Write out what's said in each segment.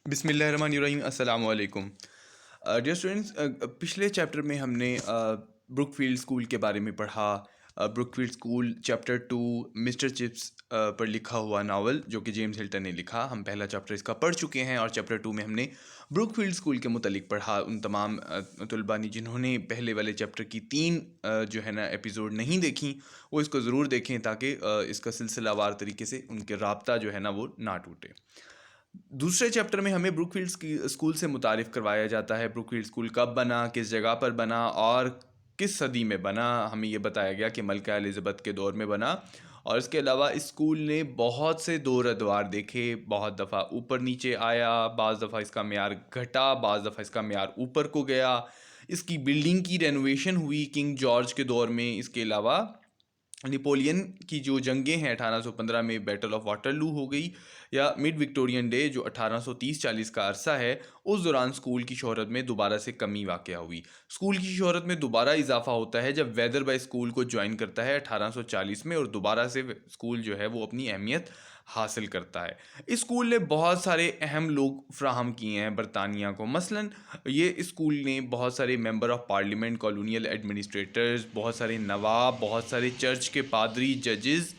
بسم اللہ الرحمن الرحیم. السلام علیکم. ڈیئر اسٹوڈنٹس، پچھلے چیپٹر میں ہم نے بروک فیلڈ اسکول کے بارے میں پڑھا. Brookfield school chapter 2 Mr Chips پر لکھا ہوا ناول جو کہ جیمز ہلٹن نے لکھا. ہم پہلا چیپٹر اس کا پڑھ چکے ہیں اور چیپٹر 2 میں ہم نے بروک فیلڈ اسکول کے متعلق پڑھا. ان تمام طلباء نے جنہوں نے پہلے والے چیپٹر کی 3 جو ہے نا ایپیسوڈ نہیں دیکھیں وہ اس کو ضرور دیکھیں تاکہ اس کا سلسلہ وار طریقے سے ان کے رابطہ جو ہے نا وہ نہ ٹوٹے. دوسرے چیپٹر میں ہمیں بروک فیلڈ اسکول سے متعارف کروایا جاتا ہے. بروک فیلڈ اسکول کب بنا، کس جگہ پر بنا اور کس صدی میں بنا. ہمیں یہ بتایا گیا کہ ملکہ الزبتھ کے دور میں بنا، اور اس کے علاوہ اسکول نے بہت سے دور ادوار دیکھے. بہت دفعہ اوپر نیچے آیا، بعض دفعہ اس کا معیار گھٹا، بعض دفعہ اس کا معیار اوپر کو گیا. اس کی بلڈنگ کی رینوویشن ہوئی کنگ جارج کے دور میں. اس کے علاوہ نپولین کی جو جنگیں ہیں 1815 میں بیٹل آف واٹرلو ہو گئی، یا مڈ وکٹورین ڈے جو 1830-40 کا عرصہ ہے، اس دوران اسکول کی شہرت میں دوبارہ سے کمی واقع ہوئی. اسکول کی شہرت میں دوبارہ اضافہ ہوتا ہے جب ویدر بائی اسکول کو جوائن کرتا ہے 1840 میں، اور دوبارہ سے اسکول جو ہے وہ اپنی اہمیت حاصل کرتا ہے. اس اسکول نے بہت سارے اہم لوگ فراہم کیے ہیں برطانیہ کو. مثلاً یہ اسکول نے بہت سارے member of parliament, colonial administrators, بہت سارے نواب، بہت سارے چرچ کے پادری، ججز،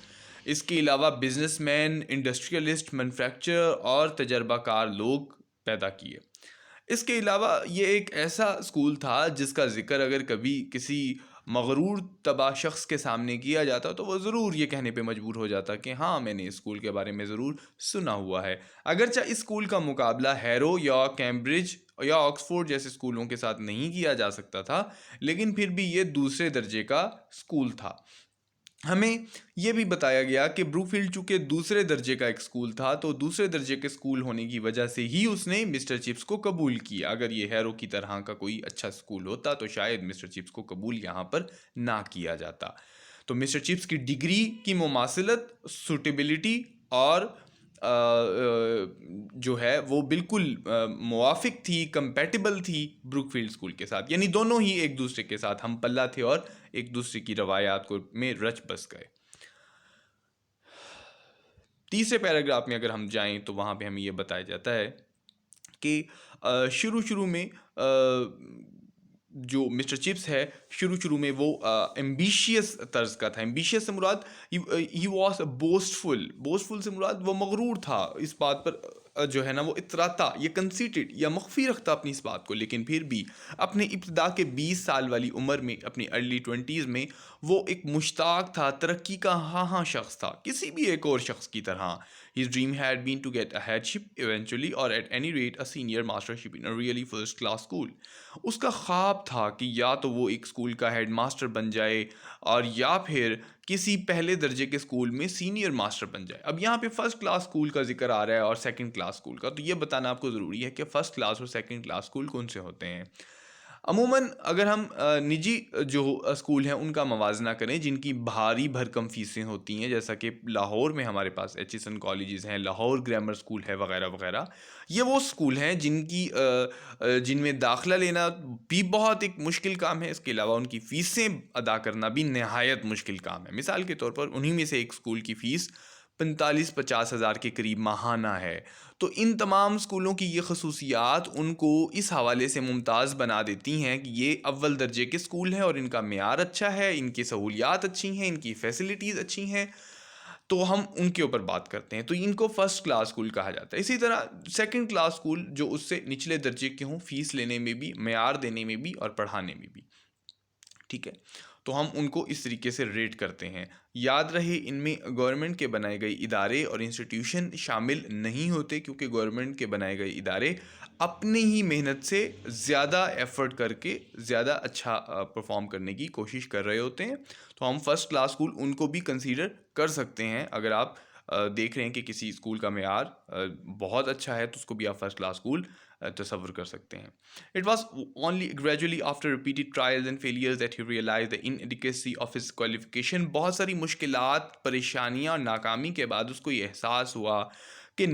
اس کے علاوہ بزنس مین، انڈسٹریلسٹ، مینوفیکچرر اور تجربہ کار لوگ پیدا کیے. اس کے علاوہ یہ ایک ایسا اسکول تھا جس کا ذکر اگر کبھی کسی مغرور طبع شخص کے سامنے کیا جاتا تو وہ ضرور یہ کہنے پہ مجبور ہو جاتا کہ ہاں میں نے اسکول کے بارے میں ضرور سنا ہوا ہے. اگرچہ اس اسکول کا مقابلہ ہیرو یا کیمبرج یا آکسفورڈ جیسے اسکولوں کے ساتھ نہیں کیا جا سکتا تھا، لیکن پھر بھی یہ دوسرے درجے کا اسکول تھا. ہمیں یہ بھی بتایا گیا کہ بروک فیلڈ چونکہ دوسرے درجے کا ایک اسکول تھا تو دوسرے درجے کے اسکول ہونے کی وجہ سے ہی اس نے مسٹر چپس کو قبول کیا. اگر یہ ہیرو کی طرح کا کوئی اچھا اسکول ہوتا تو شاید مسٹر چپس کو قبول یہاں پر نہ کیا جاتا. تو مسٹر چپس کی ڈگری کی مماثلت، سوٹیبلٹی اور جو ہے وہ بالکل موافق تھی، کمپیٹیبل تھی بروک فیلڈ اسکول کے ساتھ. یعنی دونوں ہی ایک دوسرے کے ساتھ ہم پلہ تھے اور ایک دوسرے کی روایات کو میں رچ بس گئے. تیسرے پیراگراف میں اگر ہم جائیں تو وہاں پہ ہمیں یہ بتایا جاتا ہے کہ شروع میں جو مسٹر چپس ہے شروع میں وہ ایمبیشیس طرز کا تھا. ایمبیشیس سے مراد ہی واز بوسٹفل سے مراد وہ مغرور تھا، اس بات پر جو ہے نا وہ اتراتا یا کنسیٹڈ یا مخفی رکھتا اپنی اس بات کو. لیکن پھر بھی اپنے ابتدا کے 20 سال والی عمر میں، اپنی ارلی 20s میں، وہ ایک مشتاق تھا، ترقی کا ہاں شخص تھا کسی بھی ایک اور شخص کی طرح. His dream had been to get a headship eventually, or at any rate a senior mastership in a really first class school. اس کا خواب تھا کہ یا تو وہ ایک اسکول کا ہیڈ ماسٹر بن جائے اور یا پھر کسی پہلے درجے کے اسکول میں سینئر ماسٹر بن جائے. اب یہاں پہ فرسٹ کلاس اسکول کا ذکر آ رہا ہے اور سیکنڈ کلاس اسکول کا، تو یہ بتانا آپ کو ضروری ہے کہ فرسٹ کلاس اور سیکنڈ کلاس اسکول کون سے ہوتے ہیں. عموماً اگر ہم نجی جو اسکول ہیں ان کا موازنہ کریں جن کی بھاری بھرکم فیسیں ہوتی ہیں، جیسا کہ لاہور میں ہمارے پاس ایچیسن کالجز ہیں، لاہور گرامر اسکول ہے وغیرہ وغیرہ، یہ وہ اسکول ہیں جن میں داخلہ لینا بھی بہت ایک مشکل کام ہے. اس کے علاوہ ان کی فیسیں ادا کرنا بھی نہایت مشکل کام ہے. مثال کے طور پر انہی میں سے ایک اسکول کی فیس 45-50 ہزار کے قریب ماہانہ ہے. تو ان تمام اسکولوں کی یہ خصوصیات ان کو اس حوالے سے ممتاز بنا دیتی ہیں کہ یہ اول درجے کے اسکول ہیں اور ان کا معیار اچھا ہے، ان کی سہولیات اچھی ہیں، ان کی فیسلٹیز اچھی ہیں، تو ہم ان کے اوپر بات کرتے ہیں. تو ان کو فرسٹ کلاس اسکول کہا جاتا ہے. اسی طرح سیکنڈ کلاس اسکول جو اس سے نچلے درجے کے ہوں، فیس لینے میں بھی، معیار دینے میں بھی اور پڑھانے میں بھی. ٹھیک ہے، تو ہم ان کو اس طریقے سے ریٹ کرتے ہیں. یاد رہے ان میں گورنمنٹ کے بنائے گئے ادارے اور انسٹیٹیوشن شامل نہیں ہوتے، کیونکہ گورنمنٹ کے بنائے گئے ادارے اپنی ہی محنت سے زیادہ ایفرٹ کر کے زیادہ اچھا پرفارم کرنے کی کوشش کر رہے ہوتے ہیں. تو ہم فرسٹ کلاس اسکول ان کو بھی کنسیڈر کر سکتے ہیں. اگر آپ دیکھ رہے ہیں کہ کسی اسکول کا معیار بہت اچھا ہے تو اس کو بھی آپ فرسٹ کلاس اسکول تصور کر سکتے ہیں. It was only gradually after repeated trials and failures that he realized the inadequacy of his qualification. بہت ساری مشکلات، پریشانیاں اور ناکامی کے بعد اس کو یہ احساس ہوا کہ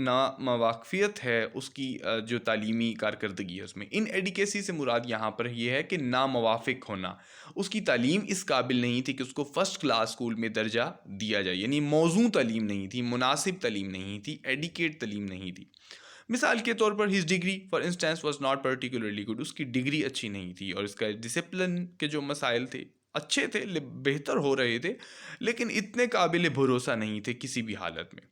نامواقفیت ہے اس کی جو تعلیمی کارکردگی ہے اس میں. ان ایڈیکیسی سے مراد یہاں پر یہ ہے کہ ناموافق ہونا. اس کی تعلیم اس قابل نہیں تھی کہ اس کو فرسٹ کلاس اسکول میں درجہ دیا جائے، یعنی موزوں تعلیم نہیں تھی، مناسب تعلیم نہیں تھی، ایڈیکیٹ تعلیم نہیں تھی. مثال کے طور پر his degree for instance was not particularly good. اس کی ڈگری اچھی نہیں تھی اور اس کا ڈسپلن کے جو مسائل تھے اچھے تھے, بہتر ہو رہے تھے, لیکن اتنے قابل بھروسہ نہیں تھے کسی بھی حالت میں.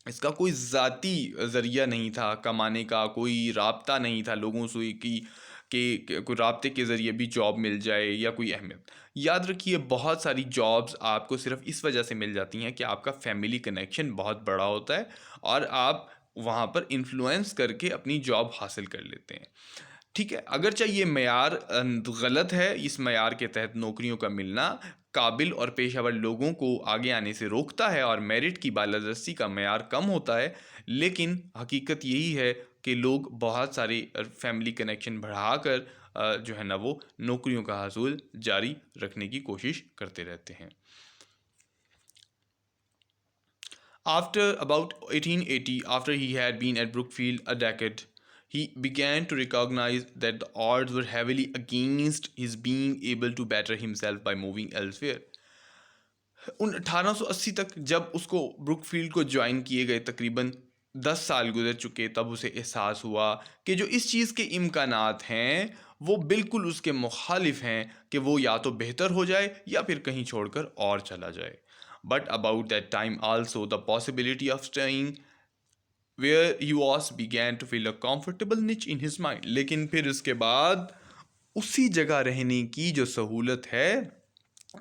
اس کا کوئی ذاتی ذریعہ نہیں تھا کمانے کا, کوئی رابطہ نہیں تھا لوگوں سے کہ کوئی رابطے کے ذریعے بھی جاب مل جائے یا کوئی اہمیت. یاد رکھیے بہت ساری جابز آپ کو صرف اس وجہ سے مل جاتی ہیں کہ آپ کا فیملی کنیکشن بہت بڑا ہوتا ہے اور آپ وہاں پر انفلوئنس کر کے اپنی جاب حاصل کر لیتے ہیں. ٹھیک ہے, اگرچہ یہ معیار غلط ہے, اس معیار کے تحت نوکریوں کا ملنا قابل اور پیشہ ور لوگوں کو آگے آنے سے روکتا ہے اور میرٹ کی بالادستی کا معیار کم ہوتا ہے, لیکن حقیقت یہی ہے کہ لوگ بہت سارے فیملی کنیکشن بڑھا کر جو ہے نا وہ نوکریوں کا حصول جاری رکھنے کی کوشش کرتے رہتے ہیں. After about 1880, after he had been at Brookfield a decade, he began to recognize that the odds were heavily against his being able to better himself by moving elsewhere. 1880 تک جب اس کو بروک فیلڈ کو join کیے گئے تقریباً 10 سال گزر چکے, تب اسے احساس ہوا کہ جو اس چیز کے امکانات ہیں وہ بالکل اس کے مخالف ہیں کہ وہ یا تو بہتر ہو جائے یا پھر کہیں چھوڑ کر اور چلا جائے. But about that time also the possibility of staying where he was began to feel a comfortable niche in his mind. لیکن پھر اس کے بعد اسی جگہ رہنے کی جو سہولت ہے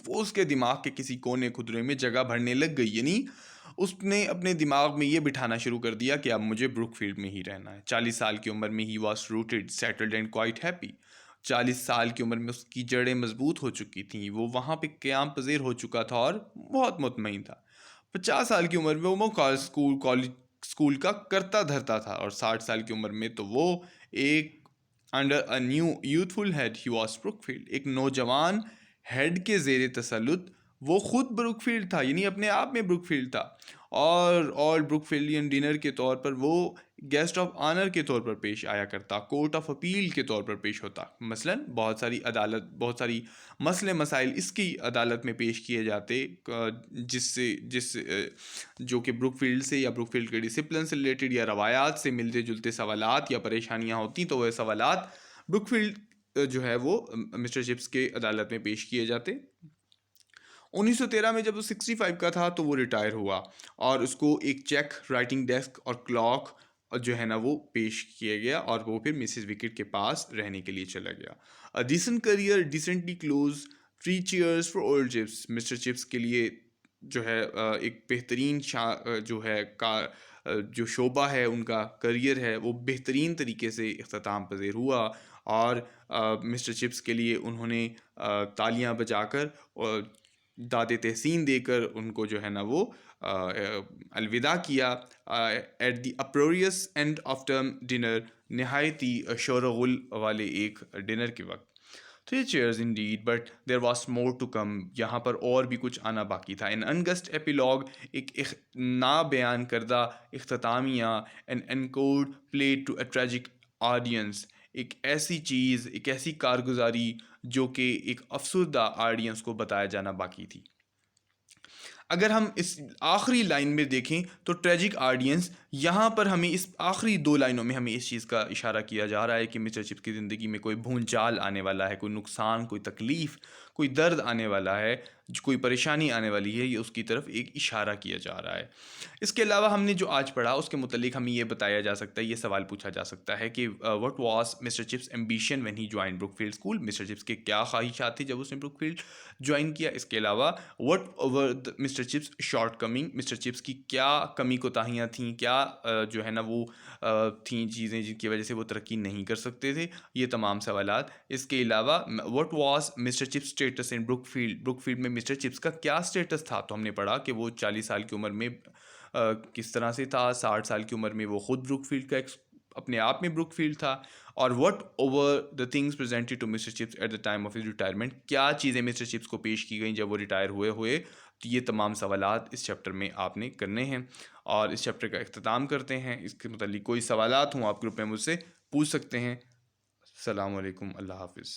وہ اس کے دماغ کے کسی کونے خدرے میں جگہ بھرنے لگ گئی. یعنی اس نے اپنے دماغ میں یہ بٹھانا شروع کر دیا کہ اب مجھے بروک فیلڈ میں ہی رہنا ہے. 40 سال کی عمر میں he was rooted settled and quite happy. 40 سال کی عمر میں اس کی جڑیں مضبوط ہو چکی تھیں, وہ وہاں پہ قیام پذیر ہو چکا تھا اور بہت مطمئن تھا. 50 سال کی عمر میں وہ کالج اسکول کا کرتا دھرتا تھا, اور 60 سال کی عمر میں تو وہ ایک under a new youthful head he was Brookfield, ایک نوجوان ہیڈ کے زیر تسلط وہ خود بروک فیلڈ تھا, یعنی اپنے آپ میں بروک فیلڈ تھا. اور آل بروک فیلڈین ڈنر کے طور پر وہ گیسٹ آف آنر کے طور پر پیش آیا کرتا, کورٹ آف اپیل کے طور پر پیش ہوتا. مثلا بہت ساری مسئلے مسائل اس کی عدالت میں پیش کیے جاتے جس جو کہ بروک فیلڈ سے یا بروک فیلڈ کے ڈسپلن سے ریلیٹڈ یا روایات سے ملتے جلتے سوالات یا پریشانیاں ہوتی, تو وہ سوالات بروک فیلڈ جو ہے وہ مسٹر چپس کے عدالت میں پیش کیے جاتے. 1913 میں جب وہ 65 کا تھا تو وہ ریٹائر ہوا اور اس کو ایک چیک رائٹنگ ڈیسک اور کلاک جو ہے نا وہ پیش کیا گیا, اور وہ پھر مسز وکٹ کے پاس رہنے کے لیے چلا گیا. Decent career decently close 3 cheers for old Chips. Mister Chips کے لیے جو ہے ایک بہترین جو ہے جو شعبہ ہے ان کا کریئر ہے وہ بہترین طریقے سے اختتام پذیر ہوا, اور مسٹر چپس کے لیے انہوں نے تالیاں بجا کر اور داد تحسین دے کر ان کو جو ہے نا وہ الوداع کیا at the uproarious end of term dinner, نہایت ہی شور و غل والے ایک ڈنر کے وقت. 3 chairs indeed, but there was more to come. یہاں پر اور بھی کچھ آنا باقی تھا. an unguessed epilogue, ایک نا بیان کردہ اختتامیہ, an encore played to a tragic audience, ایک ایسی چیز, ایک ایسی کارگزاری جو کہ ایک افسردہ آڈینس کو بتایا جانا باقی تھی. اگر ہم اس آخری لائن میں دیکھیں تو ٹریجک آڈینس, یہاں پر ہمیں اس آخری 2 لائنوں میں ہمیں اس چیز کا اشارہ کیا جا رہا ہے کہ مسٹر چپس کی زندگی میں کوئی بھونچال آنے والا ہے, کوئی نقصان, کوئی تکلیف, کوئی درد آنے والا ہے, کوئی پریشانی آنے والی ہے, یہ اس کی طرف ایک اشارہ کیا جا رہا ہے. اس کے علاوہ ہم نے جو آج پڑھا اس کے متعلق ہمیں یہ بتایا جا سکتا ہے, یہ سوال پوچھا جا سکتا ہے کہ what was mister Chips ambition when he joined Brookfield School. Mister Chips کے کیا خواہشات تھی جب اس نے بروک فیلڈ جوائن کیا. اس کے علاوہ what were mister Chips shortcoming, mister Chips کی کیا کمی کوتاہیاں تھیں, کیا جو ہے نا وہ تھیں چیزیں جن کی وجہ سے وہ ترقی نہیں کر سکتے تھے, یہ تمام سوالات. اس کے علاوہ what was mister Chips status in Brookfield, Brookfield میں مسٹر چپس کا کیا اسٹیٹس تھا. تو ہم نے پڑھا کہ وہ 40 سال کی عمر میں کس طرح سے تھا, 60 سال کی عمر میں وہ خود بروک فیلڈ کا اپنے آپ میں بروک فیلڈ تھا, اور what over the things presented to Mr. Chips at the time of his retirement, کیا چیزیں مسٹر چپس کو پیش کی گئیں جب وہ ریٹائر ہوئے. تو یہ تمام سوالات اس چیپٹر میں آپ نے کرنے ہیں, اور اس چیپٹر کا اختتام کرتے ہیں. اس کے متعلق کوئی سوالات ہوں آپ گروپ میں مجھ سے پوچھ سکتے ہیں. السلام علیکم, اللہ حافظ.